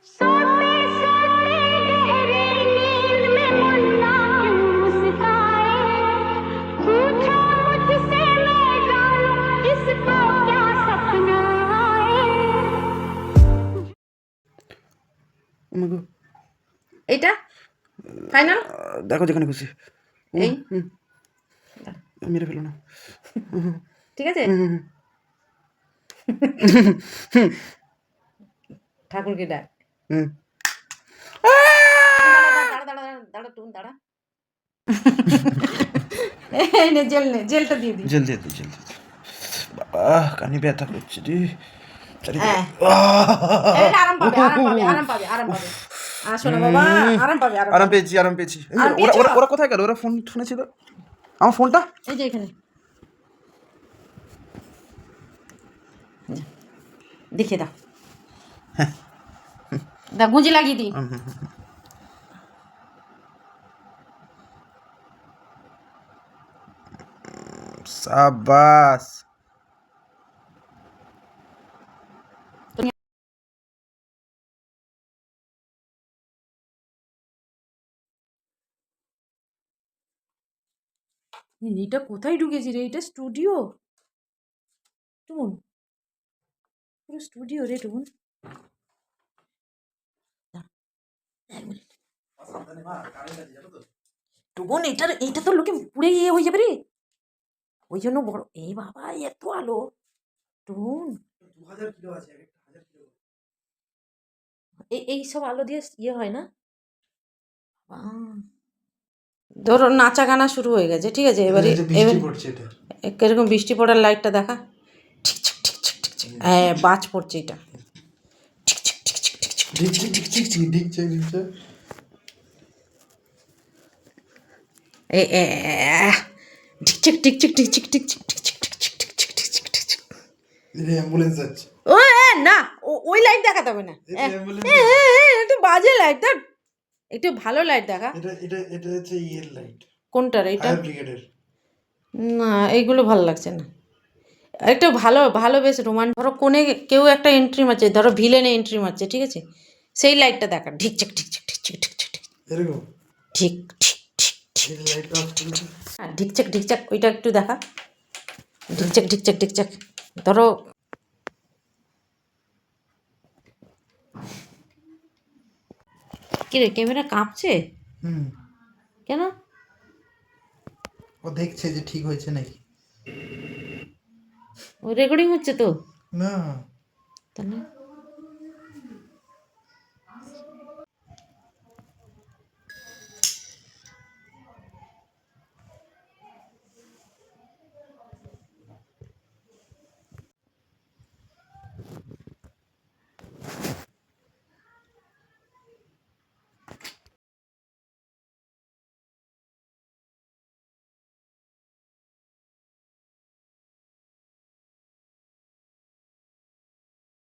सोते सोते गहरी नींद में मुन्ना क्यों मुस्काए, पूछो मुझसे मैं जानूं इसको क्या सपना आए। আমাকে এইটা ফাইনাল দেখো যেখানে খুশি এই মেরে ফেলো না ঠিক আছে ঠাকুরকে ডাক হুম দাঁড়া দাঁড়া দাঁড়া তুমি দাঁড়া এই নে জেলটা দিয়ে দিই জেল দিয়ে দিই জেল দিয়ে দিই বাবা কানে ব্যথা করছে রে হ্যাঁ এটা আরাম পাবে আরাম পাবে শোনো বাবা আরাম পাবে আরাম পেয়েছি আরাম ওরা পেয়েছো? ওরা ওরা কোথায় গেল ওরা ফোন শুনেছিল আমার ফোনটা এই যে এখানে দেখে দাও দা গুঁজি লাগিয়ে দিই সাবাস এটা কোথায় ঢুকেছি রে এটা স্টুডিও টুন পুরো স্টুডিও রে টুন টুন এইটা তো লোকে পুড়ে ইয়ে হয়ে যাবে রে ওই জন্য বড় এই বাবা এত আলো টুন এই সব আলো দিয়ে ইয়ে হয় না ধরো নাচা গানা শুরু হয়ে গেছে ঠিক আছে এবারে কিরকম বৃষ্টি পড়ার লাইটটা দেখা ঠিকঠাক ঠিকঠাক ঠিকঠাক হ্যাঁ বাজ পড়ছে এটা ঠিকঠাক ঠিকঠাক ঠিকঠাক ঠিকঠাক ঠিকঠাক ঠিকঠাক ঠিকঠাক ও না ওই লাইট দেখাতে হবে না একটু বাজে লাইট দেখ একটু ভালো লাইট দেখা এটা হচ্ছে ইয়ের লাইট কোনটার এইটা ব্রিগেডের না এইগুলো ভালো লাগছে না একটু ভালো বেশ রোমান ধরো কোনে কেউ একটা এন্ট্রি মারছে ধরো ভিলেনে এন্ট্রি মারছে ঠিক আছে সেই লাইটটা দেখা ঠিকঠাক ঠিকঠাক ঠিকঠাক ঠিকঠাক এরকম ঠিক ঠিক ঠিক ঠিক হ্যাঁ ঢিকচাক ঢিকচাক ওইটা একটু দেখা ঢিকচাক ঢিকচাক ঢিকচাক ধরো কি রে ক্যামেরা কাঁপছে কেন ও দেখছে যে ঠিক হয়েছে নাকি ও রেকর্ডিং হচ্ছে তো না তাহলে